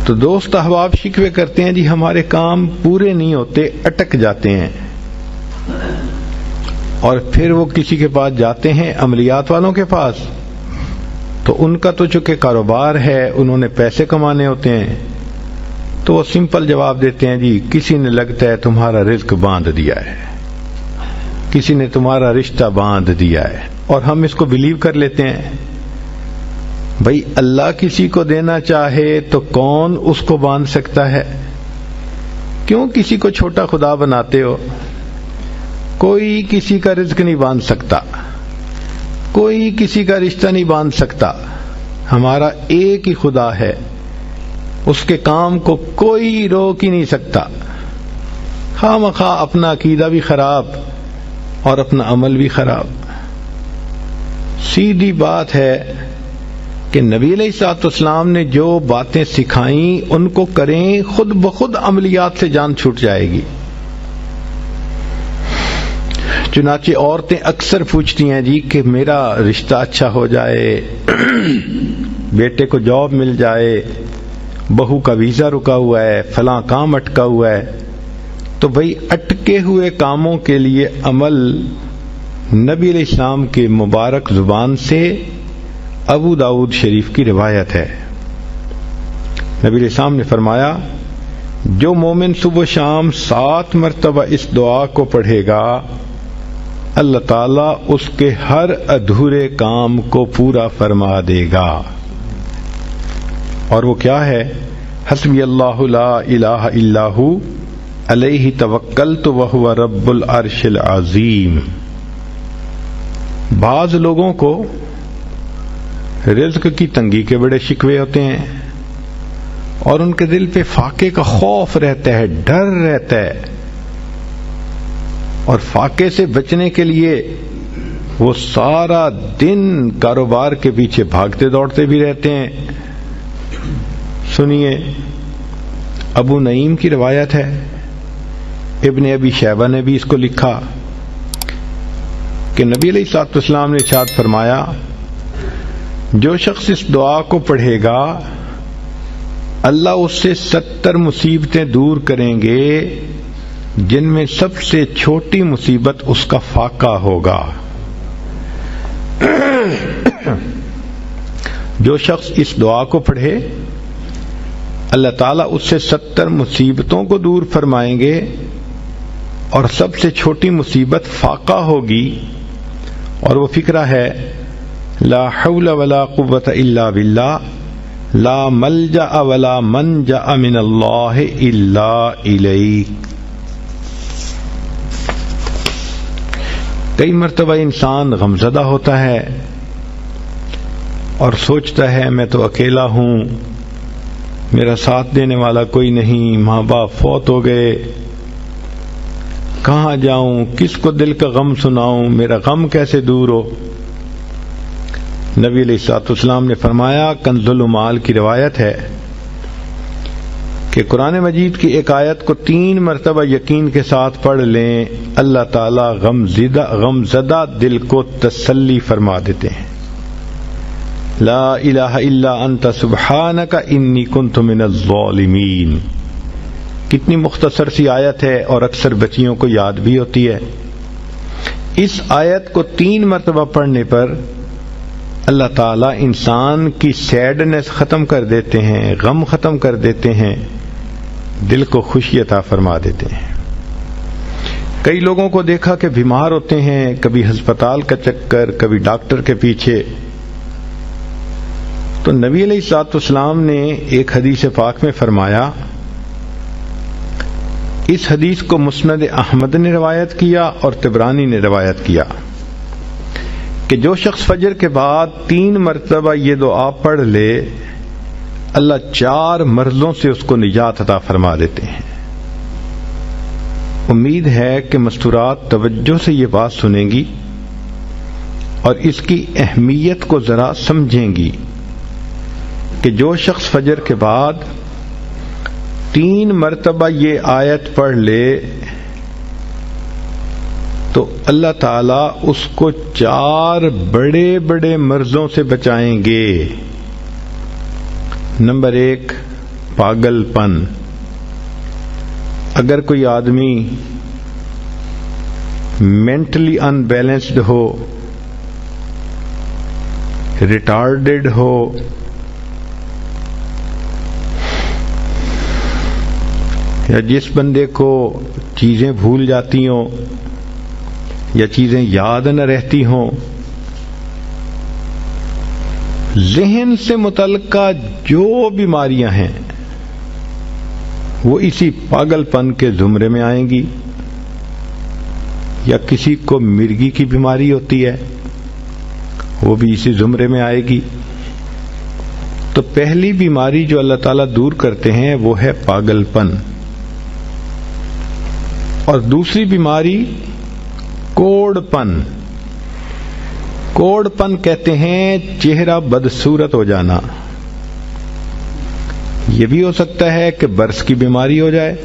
تو دوست احباب شکوے کرتے ہیں جی ہمارے کام پورے نہیں ہوتے، اٹک جاتے ہیں، اور پھر وہ کسی کے پاس جاتے ہیں، عملیات والوں کے پاس، تو ان کا تو چونکہ کاروبار ہے، انہوں نے پیسے کمانے ہوتے ہیں، تو وہ سمپل جواب دیتے ہیں جی کسی نے لگتا ہے تمہارا رزق باندھ دیا ہے، کسی نے تمہارا رشتہ باندھ دیا ہے، اور ہم اس کو بلیو کر لیتے ہیں۔ بھئی اللہ کسی کو دینا چاہے تو کون اس کو باندھ سکتا ہے؟ کیوں کسی کو چھوٹا خدا بناتے ہو؟ کوئی کسی کا رزق نہیں باندھ سکتا، کوئی کسی کا رشتہ نہیں باندھ سکتا، ہمارا ایک ہی خدا ہے، اس کے کام کو کوئی روک ہی نہیں سکتا۔ خواہ مخواہ اپنا عقیدہ بھی خراب اور اپنا عمل بھی خراب۔ سیدھی بات ہے کہ نبی علیہ الصلوۃ والسلام نے جو باتیں سکھائیں ان کو کریں، خود بخود عملیات سے جان چھوٹ جائے گی۔ چنانچہ عورتیں اکثر پوچھتی ہیں جی کہ میرا رشتہ اچھا ہو جائے، بیٹے کو جاب مل جائے، بہو کا ویزا رکا ہوا ہے، فلاں کام اٹکا ہوا ہے۔ تو بھئی اٹکے ہوئے کاموں کے لیے عمل نبی علیہ السلام کے مبارک زبان سے ابو داؤد شریف کی روایت ہے۔ نبی علیہ السلام نے فرمایا جو مومن صبح و شام 7 مرتبہ اس دعا کو پڑھے گا، اللہ تعالیٰ اس کے ہر ادھورے کام کو پورا فرما دے گا۔ اور وہ کیا ہے؟ حسبی اللہ لا الہ الا ہو علیہ توکلت وہو رب العرش العظیم۔ بعض لوگوں کو رزق کی تنگی کے بڑے شکوے ہوتے ہیں، اور ان کے دل پہ فاقے کا خوف رہتا ہے، ڈر رہتا ہے، اور فاقے سے بچنے کے لیے وہ سارا دن کاروبار کے پیچھے بھاگتے دوڑتے بھی رہتے ہیں۔ سنیے، ابو نعیم کی روایت ہے، ابن ابی شیبہ نے بھی اس کو لکھا کہ نبی علیہ الصلوۃ والسلام نے ارشاد فرمایا جو شخص اس دعا کو پڑھے گا اللہ اس سے 70 مصیبتیں دور کریں گے، جن میں سب سے چھوٹی مصیبت اس کا فاقہ ہوگا۔ جو شخص اس دعا کو پڑھے اللہ تعالیٰ اس سے 70 مصیبتوں کو دور فرمائیں گے، اور سب سے چھوٹی مصیبت فاقہ ہوگی، اور وہ فقرہ ہے لا حول ولا قوت الا باللہ لا ملجأ ولا منجأ من اللہ الا الیک۔ کئی مرتبہ انسان غمزدہ ہوتا ہے اور سوچتا ہے میں تو اکیلا ہوں، میرا ساتھ دینے والا کوئی نہیں، ماں باپ فوت ہو گئے، کہاں جاؤں، کس کو دل کا غم سناؤں، میرا غم کیسے دور ہو؟ نبی علیہ الصلوۃ والسلام نے فرمایا، کنز المال کی روایت ہے کہ قرآن مجید کی ایک آیت کو 3 مرتبہ یقین کے ساتھ پڑھ لیں، اللہ تعالی غمزدہ دل کو تسلی فرما دیتے ہیں۔ لا الہ الا انت سبحانک انی کنت من الظالمین۔ کتنی مختصر سی آیت ہے اور اکثر بچیوں کو یاد بھی ہوتی ہے۔ اس آیت کو 3 مرتبہ پڑھنے پر اللہ تعالیٰ انسان کی سیڈنس ختم کر دیتے ہیں، غم ختم کر دیتے ہیں، دل کو خوشی عطا فرما دیتے ہیں۔ کئی لوگوں کو دیکھا کہ بیمار ہوتے ہیں، کبھی ہسپتال کا چکر، کبھی ڈاکٹر کے پیچھے، تو نبی علیہ الصلوۃ والسلام نے ایک حدیث پاک میں فرمایا، اس حدیث کو مسند احمد نے روایت کیا اور طبرانی نے روایت کیا کہ جو شخص فجر کے بعد 3 مرتبہ یہ دعا پڑھ لے اللہ 4 مرضوں سے اس کو نجات عطا فرما دیتے ہیں۔ امید ہے کہ مستورات توجہ سے یہ بات سنیں گی اور اس کی اہمیت کو ذرا سمجھیں گی کہ جو شخص فجر کے بعد 3 مرتبہ یہ آیت پڑھ لے تو اللہ تعالیٰ اس کو 4 بڑے بڑے مرضوں سے بچائیں گے۔ نمبر 1، پاگل پن. اگر کوئی آدمی مینٹلی ان بیلنسڈ ہو، ریٹارڈڈ ہو، یا جس بندے کو چیزیں بھول جاتی ہوں یا چیزیں یاد نہ رہتی ہوں، ذہن سے متعلقہ جو بیماریاں ہیں وہ اسی پاگل پن کے زمرے میں آئیں گی. یا کسی کو مرگی کی بیماری ہوتی ہے، وہ بھی اسی زمرے میں آئے گی. تو پہلی بیماری جو اللہ تعالیٰ دور کرتے ہیں وہ ہے پاگل پن، اور دوسری بیماری کوڑ پن. کوڑ پن کہتے ہیں چہرہ بدصورت ہو جانا. یہ بھی ہو سکتا ہے کہ برس کی بیماری ہو جائے،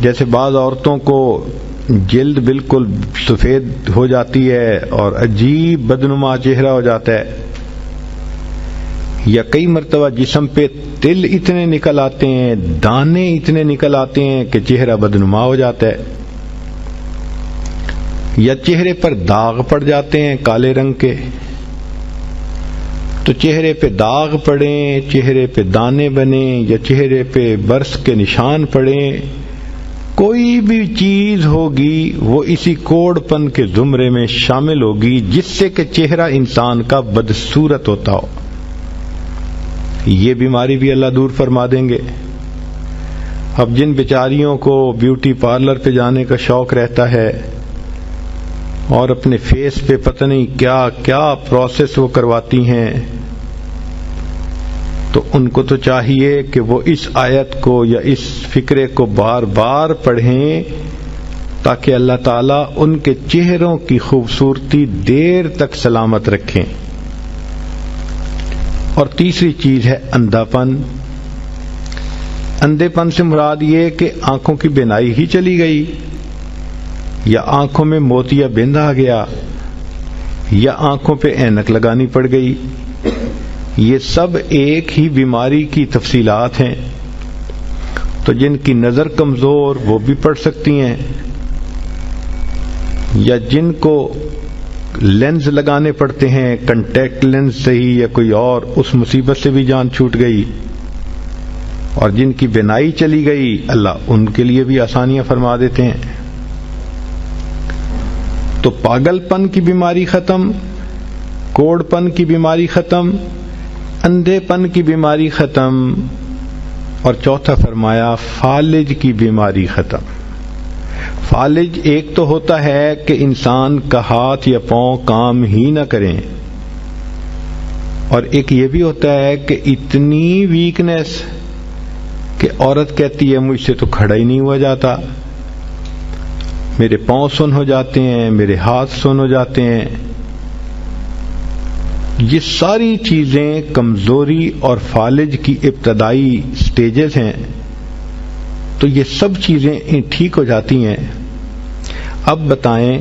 جیسے بعض عورتوں کو جلد بالکل سفید ہو جاتی ہے اور عجیب بدنما چہرہ ہو جاتا ہے، یا کئی مرتبہ جسم پہ تل اتنے نکل آتے ہیں، دانے اتنے نکل آتے ہیں کہ چہرہ بدنما ہو جاتا ہے، یا چہرے پر داغ پڑ جاتے ہیں کالے رنگ کے. تو چہرے پہ داغ پڑیں، چہرے پہ دانے بنیں، یا چہرے پہ برس کے نشان پڑیں، کوئی بھی چیز ہوگی وہ اسی کوڑ پن کے زمرے میں شامل ہوگی، جس سے کہ چہرہ انسان کا بدصورت ہوتا ہو. یہ بیماری بھی اللہ دور فرما دیں گے. اب جن بیچاریوں کو بیوٹی پارلر پہ جانے کا شوق رہتا ہے اور اپنے فیس پہ پتہ نہیں کیا کیا پروسیس وہ کرواتی ہیں، تو ان کو تو چاہیے کہ وہ اس آیت کو یا اس فکرے کو بار بار پڑھیں تاکہ اللہ تعالیٰ ان کے چہروں کی خوبصورتی دیر تک سلامت رکھیں. اور تیسری چیز ہے اندھا پن. اندھے پن سے مراد یہ کہ آنکھوں کی بینائی ہی چلی گئی، یا آنکھوں میں موتیا بند آ گیا، یا آنکھوں پہ اینک لگانی پڑ گئی. یہ سب ایک ہی بیماری کی تفصیلات ہیں. تو جن کی نظر کمزور وہ بھی پڑ سکتی ہیں، یا جن کو لینز لگانے پڑتے ہیں، کنٹیکٹ لینز سے ہی یا کوئی اور، اس مصیبت سے بھی جان چھوٹ گئی. اور جن کی بینائی چلی گئی اللہ ان کے لیے بھی آسانیاں فرما دیتے ہیں. تو پاگل پن کی بیماری ختم، کوڑ پن کی بیماری ختم، اندھے پن کی بیماری ختم، اور چوتھا فرمایا فالج کی بیماری ختم. فالج ایک تو ہوتا ہے کہ انسان کا ہاتھ یا پاؤں کام ہی نہ کریں، اور ایک یہ بھی ہوتا ہے کہ اتنی ویکنیس کہ عورت کہتی ہے مجھ سے تو کھڑا ہی نہیں ہوا جاتا، میرے پاؤں سن ہو جاتے ہیں، میرے ہاتھ سن ہو جاتے ہیں. یہ ساری چیزیں کمزوری اور فالج کی ابتدائی سٹیجز ہیں. تو یہ سب چیزیں ٹھیک ہو جاتی ہیں. اب بتائیں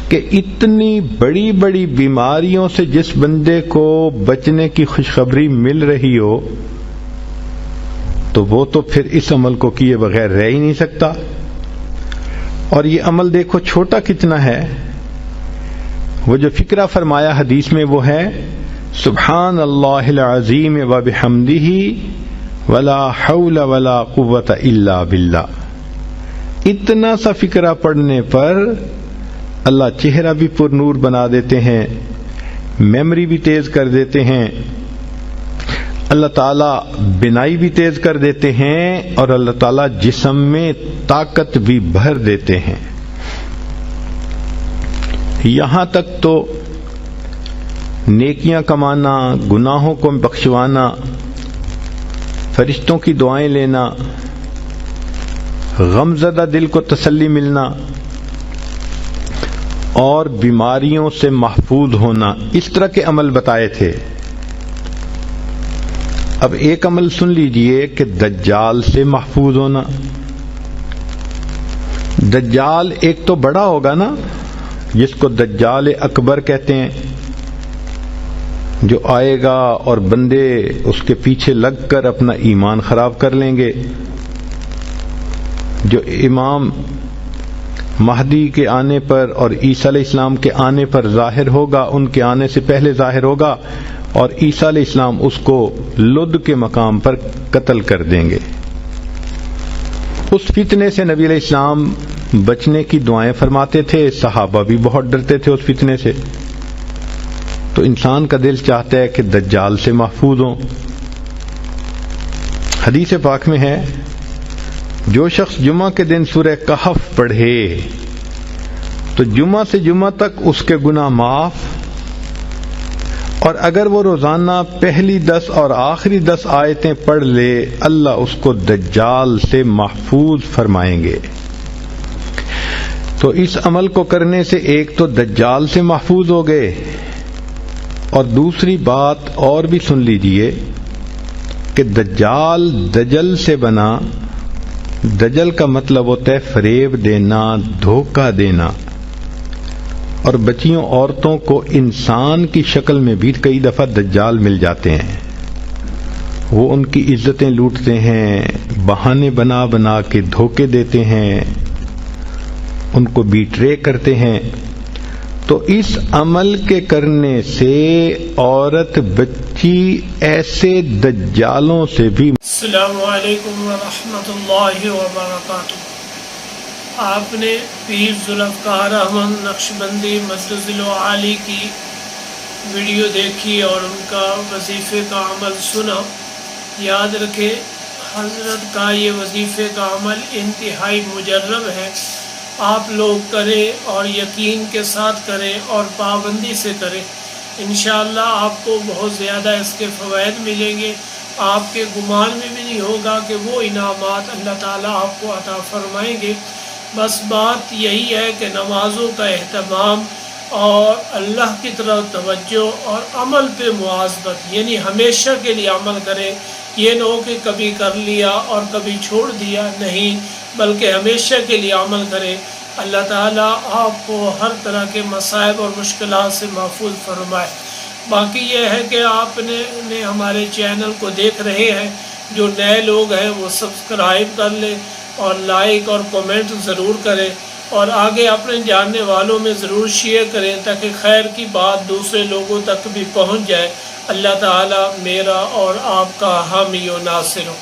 کہ اتنی بڑی بڑی بیماریوں سے جس بندے کو بچنے کی خوشخبری مل رہی ہو تو وہ تو پھر اس عمل کو کیے بغیر رہ ہی نہیں سکتا. اور یہ عمل دیکھو چھوٹا کتنا ہے. وہ جو فکرہ فرمایا حدیث میں وہ ہے سبحان اللہ العظیم وبحمدہ ولا حول ولا قوت الا باللہ. اتنا سا فکرہ پڑھنے پر اللہ چہرہ بھی پر نور بنا دیتے ہیں، میموری بھی تیز کر دیتے ہیں، اللہ تعالیٰ بینائی بھی تیز کر دیتے ہیں، اور اللہ تعالیٰ جسم میں طاقت بھی بھر دیتے ہیں. یہاں تک تو نیکیاں کمانا، گناہوں کو بخشوانا، فرشتوں کی دعائیں لینا، غمزدہ دل کو تسلی ملنا، اور بیماریوں سے محفوظ ہونا، اس طرح کے عمل بتائے تھے. اب ایک عمل سن لیجئے کہ دجال سے محفوظ ہونا. دجال ایک تو بڑا ہوگا نا، جس کو دجال اکبر کہتے ہیں، جو آئے گا اور بندے اس کے پیچھے لگ کر اپنا ایمان خراب کر لیں گے. جو امام مہدی کے آنے پر اور عیسیٰ علیہ السلام کے آنے پر ظاہر ہوگا، ان کے آنے سے پہلے ظاہر ہوگا، اور عیسیٰ علیہ السلام اس کو لد کے مقام پر قتل کر دیں گے. اس فتنے سے نبی علیہ السلام بچنے کی دعائیں فرماتے تھے، صحابہ بھی بہت ڈرتے تھے اس فتنے سے. تو انسان کا دل چاہتا ہے کہ دجال سے محفوظ ہوں. حدیث پاک میں ہے جو شخص جمعہ کے دن سورہ کہف پڑھے تو جمعہ سے جمعہ تک اس کے گناہ معاف، اور اگر وہ روزانہ پہلی 10 اور آخری 10 آیتیں پڑھ لے اللہ اس کو دجال سے محفوظ فرمائیں گے. تو اس عمل کو کرنے سے ایک تو دجال سے محفوظ ہو گئے، اور دوسری بات اور بھی سن لیجئے کہ دجال دجل سے بنا. دجل کا مطلب ہوتا ہے فریب دینا، دھوکہ دینا. اور بچیوں عورتوں کو انسان کی شکل میں بھی کئی دفعہ دجال مل جاتے ہیں. وہ ان کی عزتیں لوٹتے ہیں، بہانے بنا بنا کے دھوکے دیتے ہیں، ان کو بیٹرے کرتے ہیں. تو اس عمل کے کرنے سے عورت بچی ایسے دجالوں سے بھی. السلام علیکم ورحمۃ اللہ وبرکاتہ. آپ نے پیر ذوالفقار احمد نقشبندی مدظل عالی کی ویڈیو دیکھی اور ان کا وظیفے کا عمل سنا. یاد رکھیں حضرت کا یہ وظیفے کا عمل انتہائی مجرب ہے. آپ لوگ کریں اور یقین کے ساتھ کریں اور پابندی سے کریں. انشاءاللہ آپ کو بہت زیادہ اس کے فوائد ملیں گے. آپ کے گمان میں بھی نہیں ہوگا کہ وہ انعامات اللہ تعالیٰ آپ کو عطا فرمائیں گے. بس بات یہی ہے کہ نمازوں کا اہتمام اور اللہ کی طرف توجہ اور عمل پہ مواظبت، یعنی ہمیشہ کے لیے عمل کریں. یہ نہ ہو کہ کبھی کر لیا اور کبھی چھوڑ دیا، نہیں، بلکہ ہمیشہ کے لیے عمل کریں. اللہ تعالیٰ آپ کو ہر طرح کے مصائب اور مشکلات سے محفوظ فرمائے. باقی یہ ہے کہ آپ نے ہمارے چینل کو دیکھ رہے ہیں، جو نئے لوگ ہیں وہ سبسکرائب کر لیں اور لائک اور کومنٹ ضرور کریں، اور آگے اپنے جاننے والوں میں ضرور شیئر کریں تاکہ خیر کی بات دوسرے لوگوں تک بھی پہنچ جائے. اللہ تعالیٰ میرا اور آپ کا حامی و ناصر ہو.